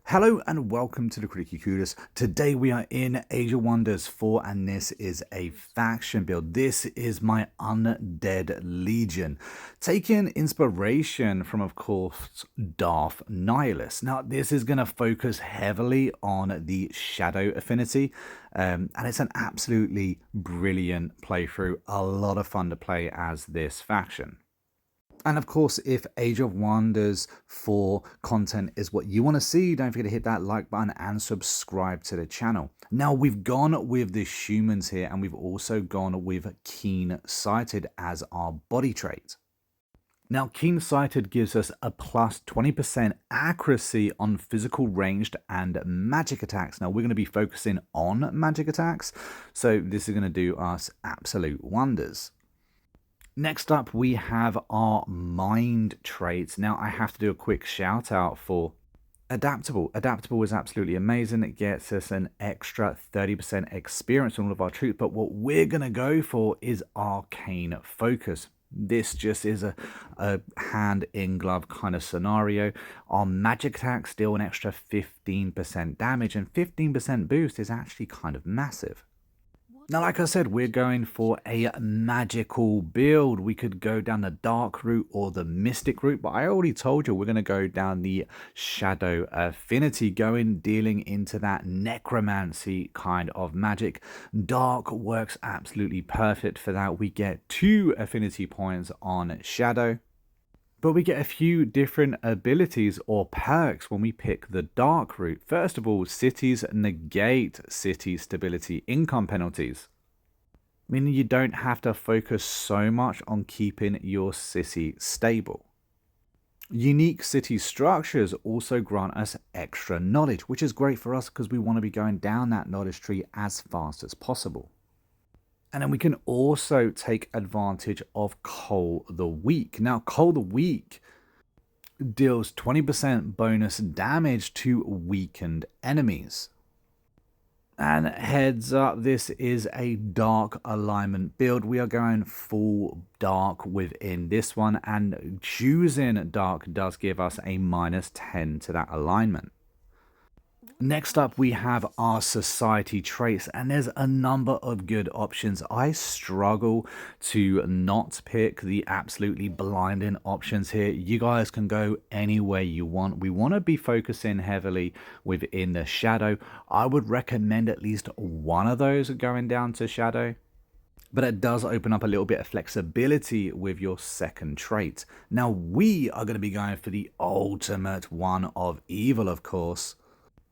Hello and welcome to the Critically Clueless. Today we are in Age of Wonders 4 and this is a faction build. This is my Undead Legion, taking inspiration from, of course, Darth Nihilus. Now this is going to focus heavily on the Shadow affinity, and it's an absolutely brilliant playthrough. A lot of fun to play as this faction. And of course, if Age of Wonders 4 content is what you want to see, don't forget to hit that like button and subscribe to the channel. Now, we've gone with the humans here, and we've also gone with Keen-Sighted as our body trait. Now, Keen-Sighted gives us a plus 20% accuracy on physical, ranged, and magic attacks. Now, we're going to be focusing on magic attacks, so this is going to do us absolute wonders. Next up, we have our mind traits. Now, I have to do a quick shout out for Adaptable. Adaptable is absolutely amazing. It gets us an extra 30% experience on all of our troops. But what we're going to go for is Arcane Focus. This just is a hand-in-glove kind of scenario. Our magic attacks deal an extra 15% damage, and 15% boost is actually kind of massive. Now, like I said, we're going for a magical build. We could go down the dark route or the mystic route, but I already told you we're going to go down the shadow affinity, dealing into that necromancy kind of magic. Dark works absolutely perfect for that. We get 2 affinity points on shadow. But we get a few different abilities or perks when we pick the dark route. First of all, cities negate city stability income penalties, meaning you don't have to focus so much on keeping your city stable. Unique city structures also grant us extra knowledge, which is great for us because we want to be going down that knowledge tree as fast as possible. And then we can also take advantage of Cull the Weak. Now, Cull the Weak deals 20% bonus damage to weakened enemies. And heads up, this is a dark alignment build. We are going full dark within this one, and choosing dark does give us a -10 to that alignment. Next up, we have our society traits, and there's a number of good options. I struggle to not pick the absolutely blinding options here. You guys can go anywhere you want. We want to be focusing heavily within the shadow. I would recommend at least one of those going down to shadow, but it does open up a little bit of flexibility with your second trait. Now, we are going to be going for the ultimate one of evil, of course.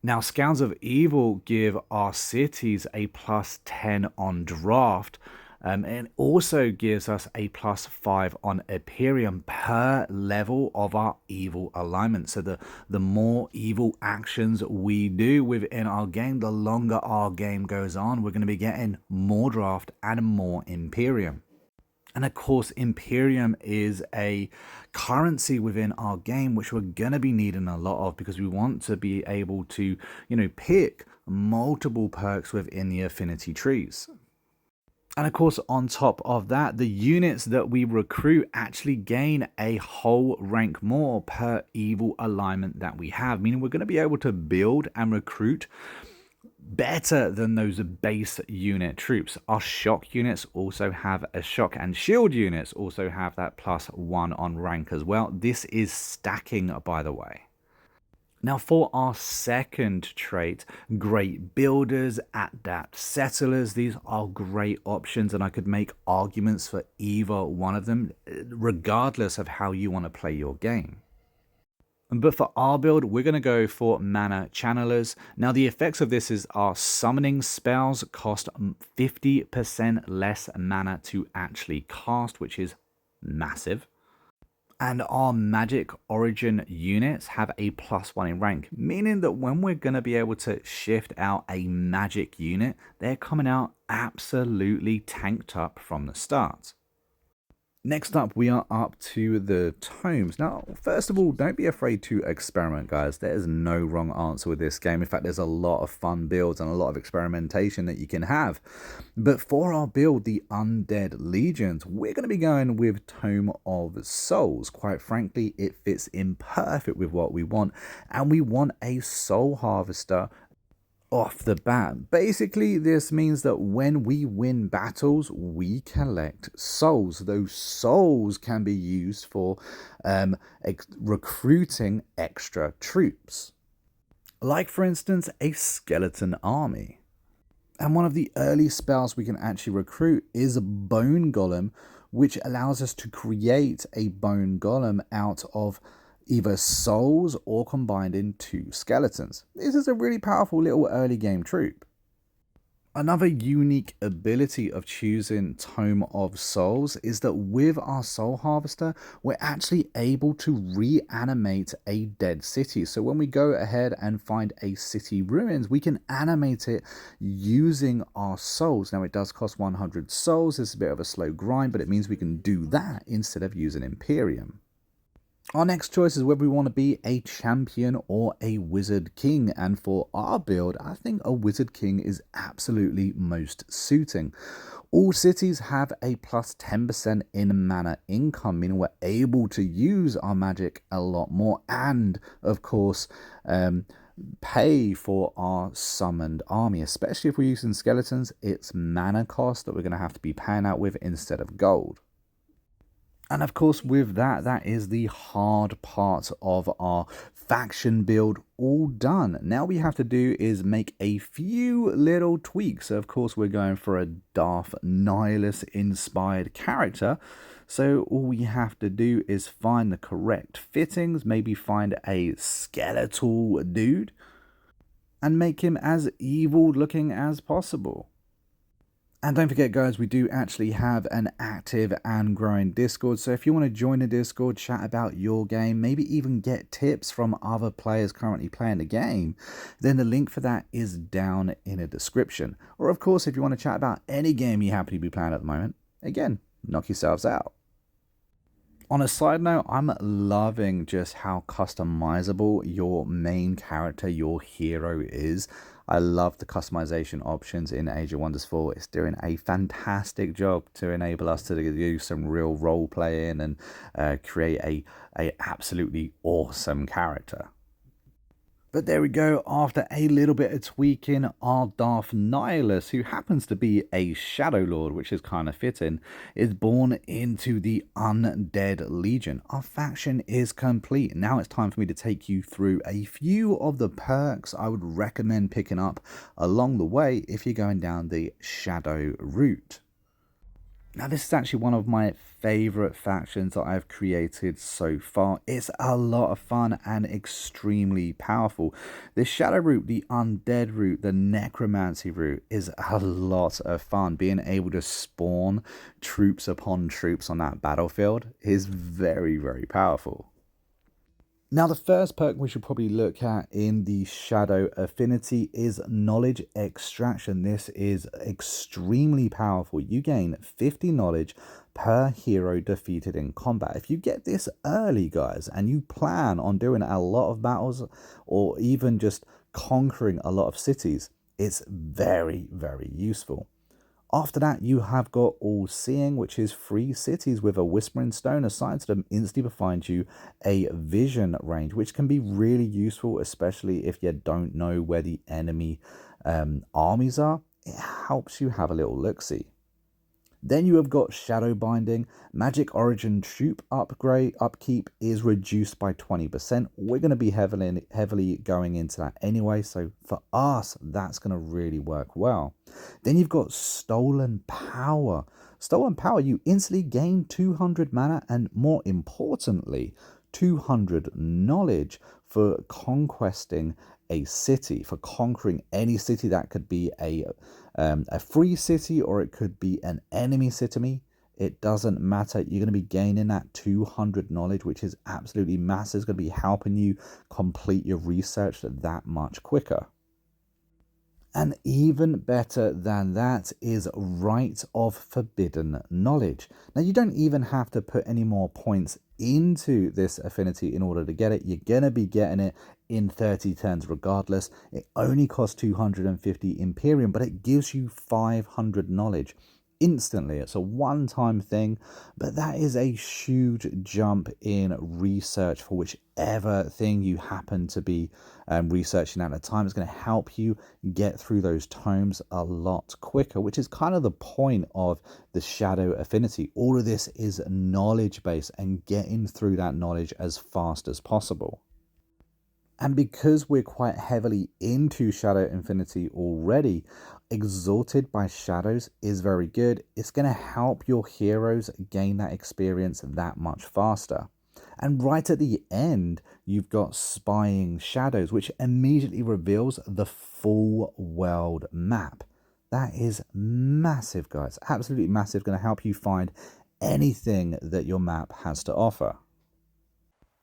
Now, Scouts of Evil give our cities a +10 on draft, and also gives us a +5 on Imperium per level of our evil alignment. So the more evil actions we do within our game, the longer our game goes on, we're going to be getting more draft and more Imperium. And of course, Imperium is a currency within our game, which we're going to be needing a lot of because we want to be able to, pick multiple perks within the affinity trees. And of course, on top of that, the units that we recruit actually gain a whole rank more per evil alignment that we have, meaning we're going to be able to build and recruit better than those base unit troops. Our shock units also have a shock, and shield units also have that +1 on rank as well. This is stacking, by the way. Now, for our second trait, Great Builders, Adept Settlers, these are great options, and I could make arguments for either one of them, regardless of how you want to play your game. But for our build, we're going to go for Mana Channelers. Now, the effects of this is our summoning spells cost 50% less mana to actually cast, which is massive. And our magic origin units have a +1 in rank, meaning that when we're going to be able to shift out a magic unit, they're coming out absolutely tanked up from the start. Next up, we are up to the tomes. Now, first of all, don't be afraid to experiment, guys. There is no wrong answer with this game. In fact, there's a lot of fun builds and a lot of experimentation that you can have. But for our build, the Undead Legions, we're going to be going with Tome of Souls. Quite frankly, it fits in perfect with what we want. And we want a Soul Harvester off the bat. Basically, this means that when we win battles, we collect souls. Those souls can be used for recruiting extra troops. Like, for instance, a skeleton army. And one of the early spells we can actually recruit is a Bone Golem, which allows us to create a Bone Golem out of either souls or combined into skeletons. This is a really powerful little early game troop. Another unique ability of choosing Tome of Souls is that with our Soul Harvester, we're actually able to reanimate a dead city. So when we go ahead and find a city ruins, we can animate it using our souls. Now, it does cost 100 souls. It's a bit of a slow grind, but it means we can do that instead of using Imperium. Our next choice is whether we want to be a champion or a wizard king, and for our build, I think a wizard king is absolutely most suiting. All cities have a plus 10% in mana income, meaning we're able to use our magic a lot more, and of course, pay for our summoned army, especially if we're using skeletons. It's mana cost that we're going to have to be paying out with instead of gold. And of course, with that, that is the hard part of our faction build all done. Now we have to do is make a few little tweaks. So of course, we're going for a Darth Nihilus inspired character. So all we have to do is find the correct fittings, maybe find a skeletal dude, and make him as evil looking as possible. And don't forget, guys, we do actually have an active and growing Discord. So if you want to join the Discord, chat about your game, maybe even get tips from other players currently playing the game, then the link for that is down in the description. Or of course, if you want to chat about any game you happen to be playing at the moment, again, knock yourselves out. On a side note, I'm loving just how customizable your main character, your hero is. I love the customization options in Age of Wonders 4. It's doing a fantastic job to enable us to do some real role playing and create a absolutely awesome character. But there we go, after a little bit of tweaking, our Darth Nihilus, who happens to be a Shadow Lord, which is kind of fitting, is born into the Undead Legion. Our faction is complete. Now it's time for me to take you through a few of the perks I would recommend picking up along the way if you're going down the Shadow route. Now, this is actually one of my favorite factions that I've created so far. It's a lot of fun and extremely powerful. The Shadow route, the Undead route, the Necromancy route is a lot of fun. Being able to spawn troops upon troops on that battlefield is very, very powerful. Now, the first perk we should probably look at in the Shadow Affinity is Knowledge Extraction. This is extremely powerful. You gain 50 knowledge per hero defeated in combat. If you get this early, guys, and you plan on doing a lot of battles or even just conquering a lot of cities, it's very, very useful. After that, you have got All Seeing, which is 3 cities with a Whispering Stone assigned to them instantly provides you a vision range, which can be really useful, especially if you don't know where the enemy armies are. It helps you have a little look-see. Then you have got Shadow Binding. Magic Origin Troop upkeep is reduced by 20%. We're going to be heavily going into that anyway, so for us, that's going to really work well. Then you've got Stolen Power. Stolen Power, you instantly gain 200 mana and, more importantly, 200 knowledge for conquesting a city, for conquering any city. That could be a free city or it could be an enemy city. It doesn't matter. You're going to be gaining that 200 knowledge, which is absolutely massive. It's going to be helping you complete your research that much quicker. And even better than that is Right of Forbidden Knowledge. Now, you don't even have to put any more points into this affinity in order to get it. You're going to be getting it in 30 turns regardless. It only costs 250 Imperium, but it gives you 500 knowledge instantly. It's a one-time thing, but that is a huge jump in research for whichever thing you happen to be researching at the time. It's going to help you get through those tomes a lot quicker, which is kind of the point of the shadow affinity. All of this is knowledge based and getting through that knowledge as fast as possible. And because we're quite heavily into Shadow Infinity already, Exalted by Shadows is very good. It's going to help your heroes gain that experience that much faster. And right at the end, you've got Spying Shadows, which immediately reveals the full world map. That is massive, guys. Absolutely massive. Going to help you find anything that your map has to offer.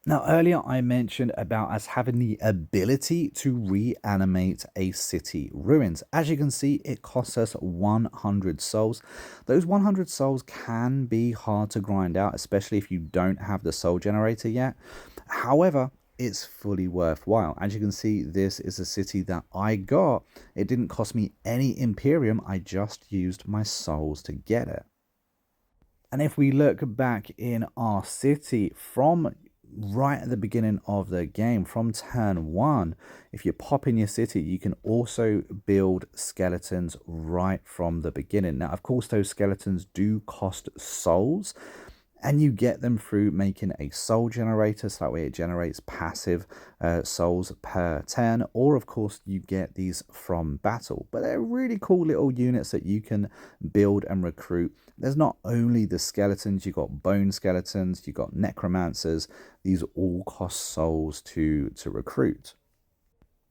Now, earlier I mentioned about us having the ability to reanimate a city ruins. As you can see, it costs us 100 souls. Those 100 souls can be hard to grind out, especially if you don't have the soul generator yet. However, it's fully worthwhile. As you can see, this is a city that I got. It didn't cost me any Imperium. I just used my souls to get it. And if we look back in our city from right at the beginning of the game, from turn 1, if you pop in your city, you can also build skeletons right from the beginning. Now, of course, those skeletons do cost souls, and you get them through making a soul generator, so that way it generates passive souls per turn, or of course you get these from battle. But they're really cool little units that you can build and recruit. There's not only the skeletons, you've got bone skeletons, you've got necromancers. These all cost souls to recruit.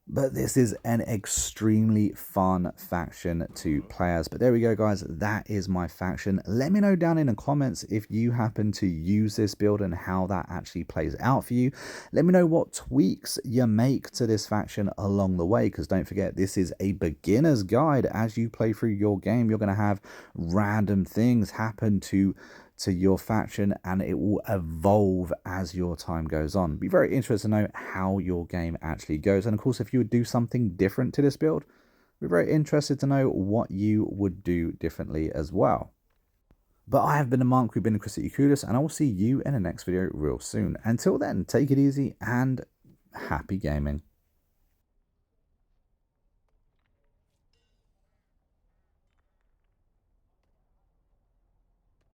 But this is an extremely fun faction to play as. But there we go, guys. That is my faction. Let me know down in the comments if you happen to use this build and how that actually plays out for you. Let me know what tweaks you make to this faction along the way, because don't forget, this is a beginner's guide. As you play through your game, you're going to have random things happen to your faction, and it will evolve as your time goes on. Be very interested to know how your game actually goes, and of course, if you would do something different to this build, we're very interested to know what you would do differently as well. But I have been a Monk, we've been Critically Clueless, and I will see you in the next video real soon. Until then, take it easy and happy gaming.